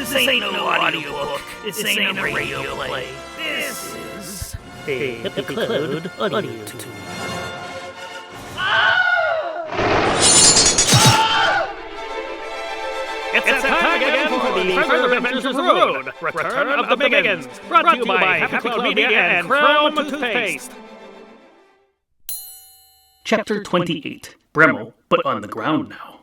This ain't no audiobook. This ain't a radio play. This is a cloud audio tool. It's that time again for the Further Adventures of the Road, Return of the Miggins, brought to you by Happy Cloud Media and Chrome Toothpaste. Chapter 28, Bremmel, but on the ground now.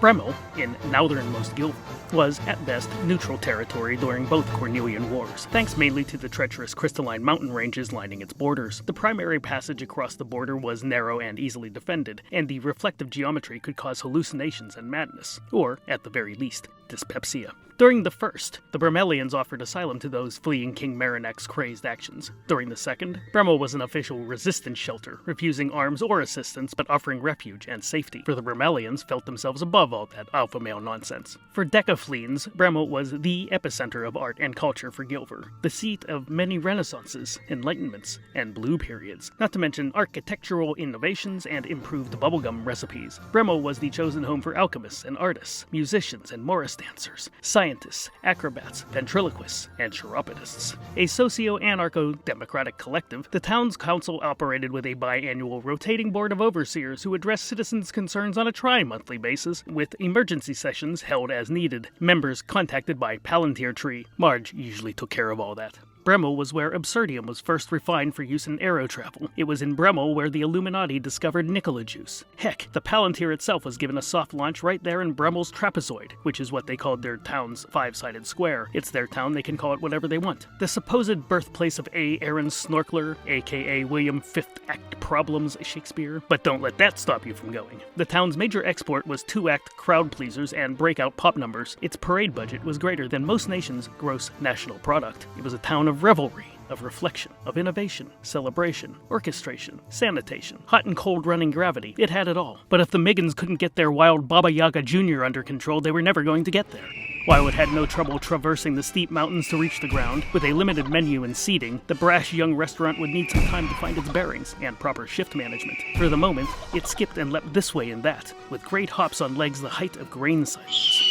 Bremmel, in northernmost Gilver, was, at best, neutral territory during both Cornelian Wars, thanks mainly to the treacherous crystalline mountain ranges lining its borders. The primary passage across the border was narrow and easily defended, and the reflective geometry could cause hallucinations and madness, or, at the very least, dyspepsia. During the first, the Bremmelians offered asylum to those fleeing King Marinek's crazed actions. During the second, Bremmel was an official resistance shelter, refusing arms or assistance but offering refuge and safety, for the Bremmelians felt themselves above all that alpha male nonsense. For decaflenes, Bremmel was the epicenter of art and culture for Gilver, the seat of many renaissances, enlightenments, and blue periods, not to mention architectural innovations and improved bubblegum recipes. Bremmel was the chosen home for alchemists and artists, musicians and Morris dancers, scientists, acrobats, ventriloquists, and chiropodists. A socio-anarcho-democratic collective, the town's council operated with a biannual rotating board of overseers who addressed citizens' concerns on a tri-monthly basis, with emergency sessions held as needed. Members contacted by Palantir Tree. Marge usually took care of all that. Bremmel was where absurdium was first refined for use in aero travel. It was in Bremmel where the Illuminati discovered Nicola juice. Heck, the Palantir itself was given a soft launch right there in Bremmel's trapezoid, which is what they called their town's five-sided square. It's their town, they can call it whatever they want. The supposed birthplace of A. Aaron Snorkler, aka William Fifth Act Problems Shakespeare. But don't let that stop you from going. The town's major export was two-act crowd pleasers and breakout pop numbers. Its parade budget was greater than most nations' gross national product. It was a town of revelry, of reflection, of innovation, celebration, orchestration, sanitation, hot and cold running gravity. It had it all. But if the Miggins couldn't get their wild Baba Yaga Jr. under control, they were never going to get there. While it had no trouble traversing the steep mountains to reach the ground, with a limited menu and seating, the brash young restaurant would need some time to find its bearings and proper shift management. For the moment, it skipped and leapt this way and that, with great hops on legs the height of grain silos.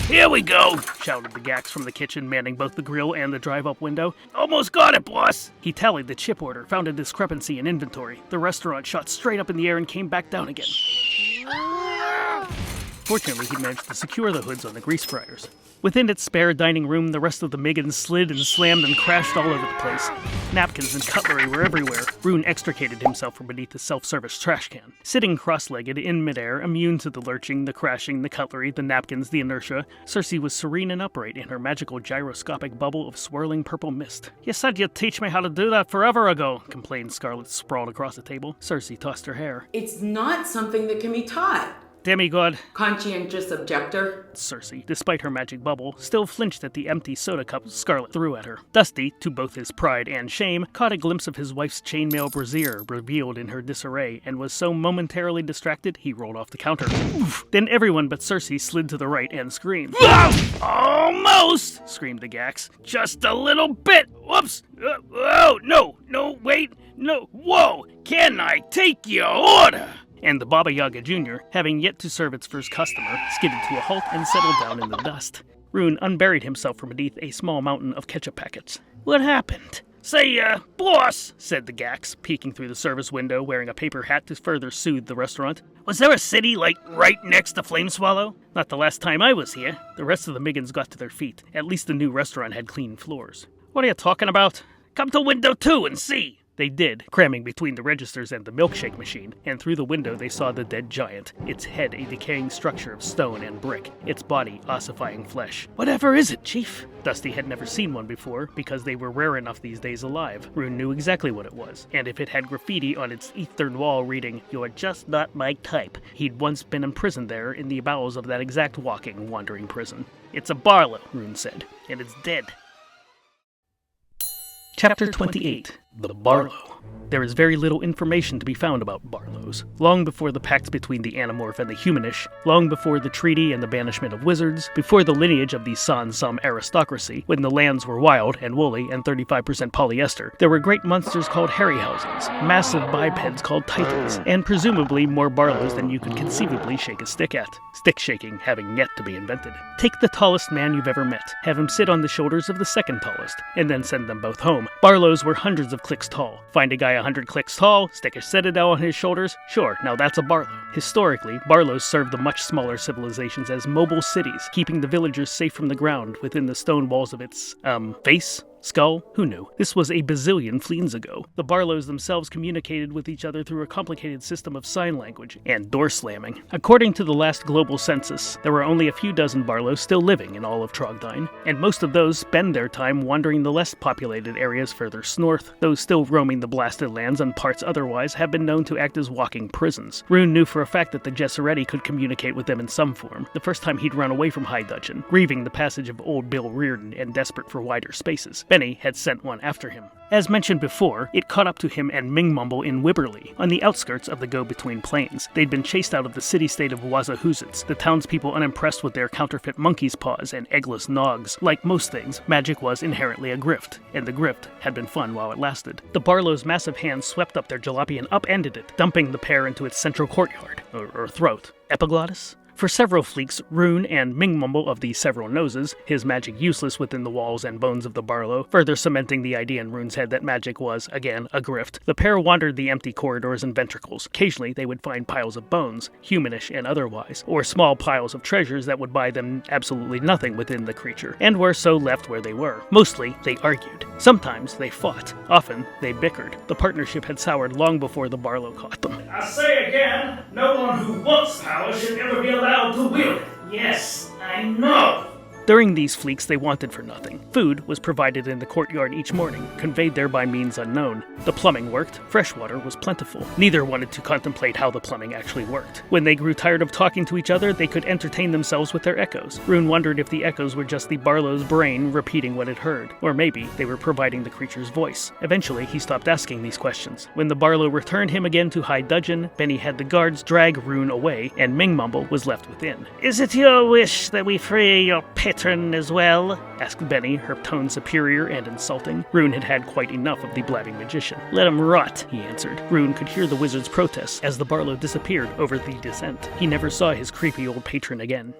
"Here we go!" shouted the Gax from the kitchen, manning both the grill and the drive-up window. "Almost got it, boss!" He tallied the chip order, found a discrepancy in inventory. The restaurant shot straight up in the air and came back down again. Fortunately, he'd managed to secure the hoods on the grease fryers. Within its spare dining room, the rest of the Miggins slid and slammed and crashed all over the place. Napkins and cutlery were everywhere. Rune extricated himself from beneath the self-service trash can. Sitting cross-legged in midair, immune to the lurching, the crashing, the cutlery, the napkins, the inertia, Cersei was serene and upright in her magical gyroscopic bubble of swirling purple mist. "You said you'd teach me how to do that forever ago," complained Scarlet, sprawled across the table. Cersei tossed her hair. "It's not something that can be taught." "Demigod," "Conscientious objector." Cersei, despite her magic bubble, still flinched at the empty soda cup Scarlet threw at her. Dusty, to both his pride and shame, caught a glimpse of his wife's chainmail brassiere revealed in her disarray, and was so momentarily distracted he rolled off the counter. Oof! Then everyone but Cersei slid to the right and screamed. "Almost!" screamed the Gax. "Just a little bit! Whoops! Oh, no, wait, no, whoa! Can I take your order?" And the Baba Yaga Jr., having yet to serve its first customer, skidded to a halt and settled down in the dust. Rune unburied himself from beneath a small mountain of ketchup packets. "What happened?" "Say, boss," said the Gax, peeking through the service window, wearing a paper hat to further soothe the restaurant. "Was there a city, right next to Flameswallow?" "Not the last time I was here." The rest of the Miggins got to their feet. At least the new restaurant had clean floors. "What are you talking about?" "Come to window 2 and see." They did, cramming between the registers and the milkshake machine, and through the window they saw the dead giant, its head a decaying structure of stone and brick, its body ossifying flesh. "Whatever is it, Chief?" Dusty had never seen one before, because they were rare enough these days alive. Rune knew exactly what it was, and if it had graffiti on its eastern wall reading, "You're just not my type," he'd once been imprisoned there in the bowels of that exact walking, wandering prison. "It's a Barlow," Rune said, "and it's dead." Chapter 28, The Barlow. There is very little information to be found about Barlows. Long before the pact between the Animorph and the Humanish, long before the treaty and the banishment of wizards, before the lineage of the San-Sum aristocracy, when the lands were wild and woolly and 35% polyester, there were great monsters called Harryhousens, massive bipeds called Titans, and presumably more Barlows than you could conceivably shake a stick at. Stick shaking having yet to be invented. Take the tallest man you've ever met, have him sit on the shoulders of the second tallest, and then send them both home. Barlows were hundreds of clicks tall. Find a guy 100 clicks tall, stick a citadel on his shoulders, sure, now that's a Barlow. Historically, Barlows served the much smaller civilizations as mobile cities, keeping the villagers safe from the ground within the stone walls of its, face? Skull? Who knew? This was a bazillion fleens ago. The Barlows themselves communicated with each other through a complicated system of sign language and door slamming. According to the last global census, there were only a few dozen Barlows still living in all of Trogdine, and most of those spend their time wandering the less populated areas further north. Those still roaming the blasted lands and parts otherwise have been known to act as walking prisons. Rune knew for a fact that the Gesseretti could communicate with them in some form, the first time he'd run away from High Dudgeon, grieving the passage of old Bill Reardon and desperate for wider spaces. Benny had sent one after him. As mentioned before, it caught up to him and Mingmumble in Wibberley, on the outskirts of the go-between plains. They'd been chased out of the city-state of Wazahuzits, the townspeople unimpressed with their counterfeit monkey's paws and eggless nogs. Like most things, magic was inherently a grift, and the grift had been fun while it lasted. The Barlow's massive hands swept up their jalopy and upended it, dumping the pair into its central courtyard, or throat. Epiglottis? For several fleeks, Rune and Mingmumble of the Several Noses, his magic useless within the walls and bones of the Barlow, further cementing the idea in Rune's head that magic was, again, a grift, the pair wandered the empty corridors and ventricles. Occasionally, they would find piles of bones, humanish and otherwise, or small piles of treasures that would buy them absolutely nothing within the creature, and were so left where they were. Mostly, they argued. Sometimes, they fought. Often, they bickered. The partnership had soured long before the Barlow caught them. I say again, no one who wants power should ever be allowed to wield it. Yes, I know. During these fleeks, they wanted for nothing. Food was provided in the courtyard each morning, conveyed there by means unknown. The plumbing worked, fresh water was plentiful. Neither wanted to contemplate how the plumbing actually worked. When they grew tired of talking to each other, they could entertain themselves with their echoes. Rune wondered if the echoes were just the Barlow's brain repeating what it heard, or maybe they were providing the creature's voice. Eventually, he stopped asking these questions. When the Barlow returned him again to High Dudgeon, Benny had the guards drag Rune away, and Mingmumble was left within. Is it your wish that we free your patron as well? Asked Benny, her tone superior and insulting. Rune had had quite enough of the blabbing magician. Let him rot, he answered. Rune could hear the wizard's protests as the Barlow disappeared over the descent. He never saw his creepy old patron again.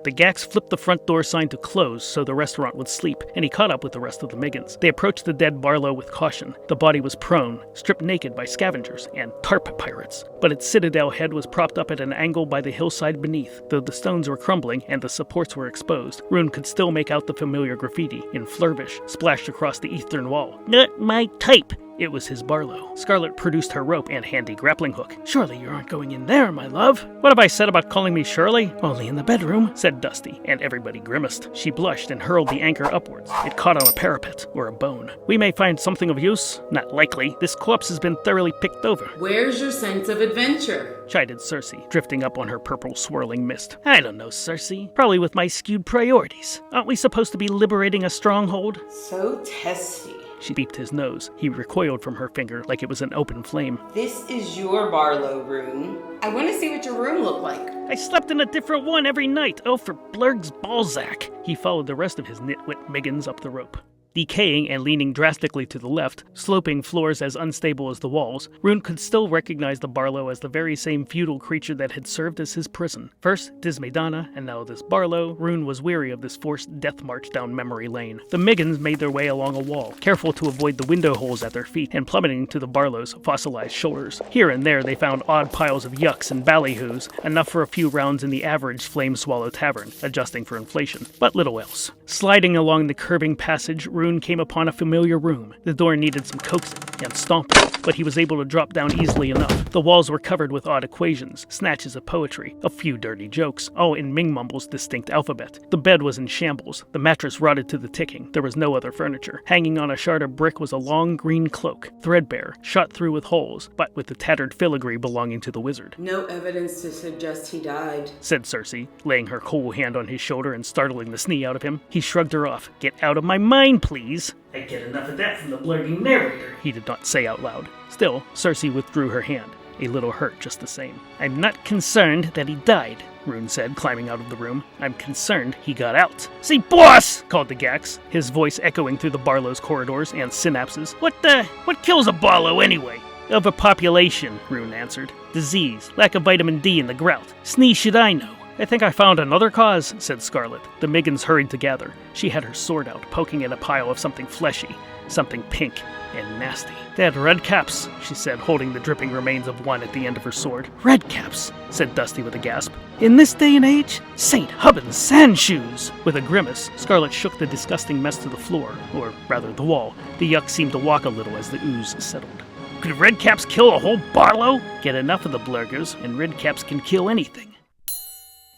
The Gax flipped the front door sign to close so the restaurant would sleep, and he caught up with the rest of the Miggins. They approached the dead Barlow with caution. The body was prone, stripped naked by scavengers and tarp pirates, but its citadel head was propped up at an angle by the hillside beneath. Though the stones were crumbling and the supports were exposed, Rune could still make out the familiar graffiti, in Flurvish, splashed across the eastern wall. Not my type. It was his Barlow. Scarlet produced her rope and handy grappling hook. Surely you aren't going in there, my love. What have I said about calling me Shirley? Only in the bedroom, said Dusty, and everybody grimaced. She blushed and hurled the anchor upwards. It caught on a parapet, or a bone. We may find something of use. Not likely. This corpse has been thoroughly picked over. Where's your sense of adventure? Chided Cersei, drifting up on her purple swirling mist. I don't know, Cersei. Probably with my skewed priorities. Aren't we supposed to be liberating a stronghold? So testy. She beeped his nose. He recoiled from her finger like it was an open flame. This is your Barlow room. I want to see what your room looked like. I slept in a different one every night. Oh, for Blurg's Balzac. He followed the rest of his nitwit Miggins up the rope. Decaying and leaning drastically to the left, sloping floors as unstable as the walls, Rune could still recognize the Barlow as the very same feudal creature that had served as his prison. First Dismaydana, and now this Barlow, Rune was weary of this forced death march down memory lane. The Miggins made their way along a wall, careful to avoid the window holes at their feet, and plummeting to the Barlow's fossilized shoulders. Here and there they found odd piles of yucks and ballyhoos, enough for a few rounds in the average Flameswallow tavern, adjusting for inflation, but little else. Sliding along the curving passage, Rune came upon a familiar room. The door needed some coaxing and stomping, but he was able to drop down easily enough. The walls were covered with odd equations, snatches of poetry, a few dirty jokes, all in Mingmumble's distinct alphabet. The bed was in shambles, the mattress rotted to the ticking. There was no other furniture. Hanging on a shard of brick was a long green cloak, threadbare, shot through with holes, but with the tattered filigree belonging to the wizard. No evidence to suggest he died, said Cersei, laying her cool hand on his shoulder and startling the snee out of him. He shrugged her off. Get out of my mind, please. I get enough of that from the blurting narrator. He did not say out loud. Still, Cersei withdrew her hand, a little hurt just the same. I'm not concerned that he died, Rune said, climbing out of the room. I'm concerned he got out. See, boss! Called the Gax, his voice echoing through the Barlows corridors and synapses. What kills a Barlow anyway? Overpopulation, Rune answered. Disease, lack of vitamin D in the grout. Sneeze should I know. I think I found another cause, said Scarlet. The Miggins hurried to gather. She had her sword out, poking at a pile of something fleshy, something pink and nasty. They're Redcaps, she said, holding the dripping remains of one at the end of her sword. Redcaps, said Dusty with a gasp. In this day and age? St. Hubbins Sandshoes! With a grimace, Scarlet shook the disgusting mess to the floor, or rather the wall. The yuck seemed to walk a little as the ooze settled. Could Redcaps kill a whole Barlow? Get enough of the blurgers, and Redcaps can kill anything.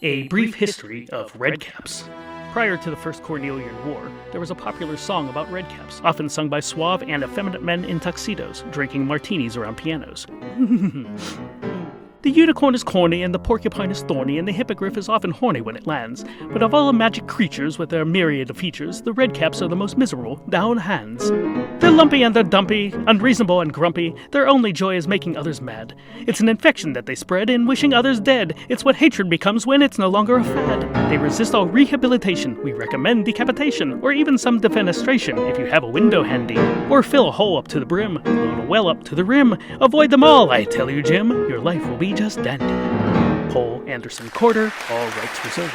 A brief history of Redcaps. Prior to the First Cornelian War, there was a popular song about Redcaps, often sung by suave and effeminate men in tuxedos, drinking martinis around pianos. The unicorn is corny, and the porcupine is thorny, and the hippogriff is often horny when it lands. But of all the magic creatures with their myriad of features, the Redcaps are the most miserable, down hands. They're lumpy and they're dumpy, unreasonable and grumpy. Their only joy is making others mad. It's an infection that they spread in wishing others dead. It's what hatred becomes when it's no longer a fad. They resist all rehabilitation. We recommend decapitation, or even some defenestration if you have a window handy. Or fill a hole up to the brim, load a well up to the rim. Avoid them all, I tell you, Jim. Your life will be just dandy. Pohl Anderson Corder, all rights reserved.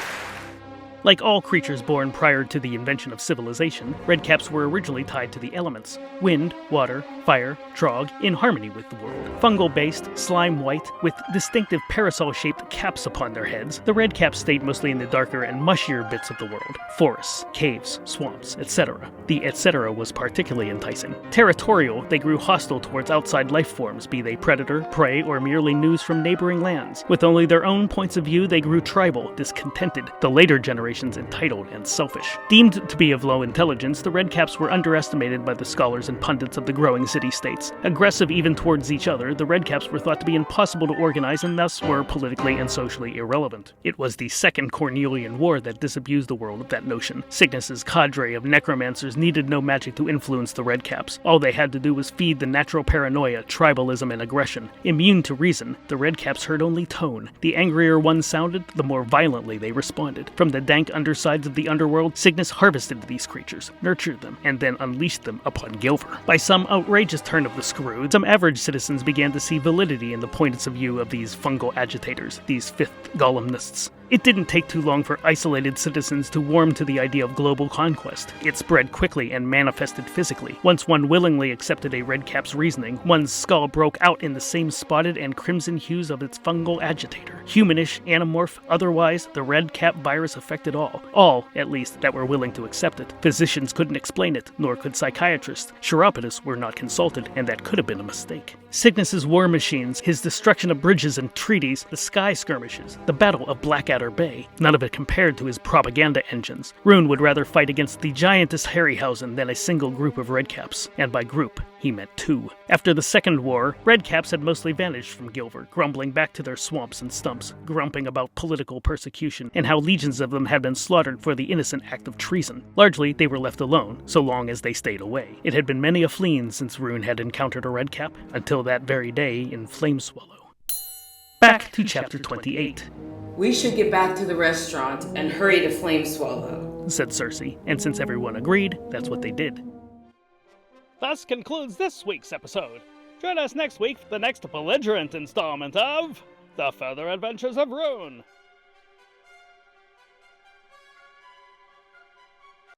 Like all creatures born prior to the invention of civilization, Redcaps were originally tied to the elements. Wind, water, fire, trog, in harmony with the world. Fungal-based, slime-white, with distinctive parasol-shaped caps upon their heads, the Redcaps stayed mostly in the darker and mushier bits of the world. Forests, caves, swamps, etc. The etc. was particularly enticing. Territorial, they grew hostile towards outside life forms, be they predator, prey, or merely news from neighboring lands. With only their own points of view, they grew tribal, discontented. The later generations entitled and selfish. Deemed to be of low intelligence, the Redcaps were underestimated by the scholars and pundits of the growing city-states. Aggressive even towards each other, the Redcaps were thought to be impossible to organize and thus were politically and socially irrelevant. It was the Second Cornelian War that disabused the world of that notion. Cygnus' cadre of necromancers needed no magic to influence the Redcaps. All they had to do was feed the natural paranoia, tribalism, and aggression. Immune to reason, the Redcaps heard only tone. The angrier one sounded, the more violently they responded. From the dank undersides of the underworld, Cygnus harvested these creatures, nurtured them, and then unleashed them upon Gilver. By some outrageous turn of the screw, some average citizens began to see validity in the points of view of these fungal agitators, these fifth Gollumnists. It didn't take too long for isolated citizens to warm to the idea of global conquest. It spread quickly and manifested physically. Once one willingly accepted a Redcap's reasoning, one's skull broke out in the same spotted and crimson hues of its fungal agitator. Humanish, anamorph, otherwise, the Redcap virus affected all. All, at least, that were willing to accept it. Physicians couldn't explain it, nor could psychiatrists. Chiropodists were not consulted, and that could have been a mistake. Cygnus' war machines, his destruction of bridges and treaties, the sky skirmishes, the Battle of Blackadder Bay, none of it compared to his propaganda engines. Rune would rather fight against the giantess Harryhausen than a single group of Redcaps, and by group, he meant two. After the Second War, Redcaps had mostly vanished from Gilver, grumbling back to their swamps and stumps, grumping about political persecution, and how legions of them had been slaughtered for the innocent act of treason. Largely, they were left alone, so long as they stayed away. It had been many a fleen since Rune had encountered a Redcap, until that very day in Flameswallow. Back to Chapter 28. We should get back to the restaurant and hurry to Flameswallow, said Cersei, and since everyone agreed, that's what they did. Thus concludes this week's episode. Join us next week for the next belligerent installment of The Further Adventures of Rune.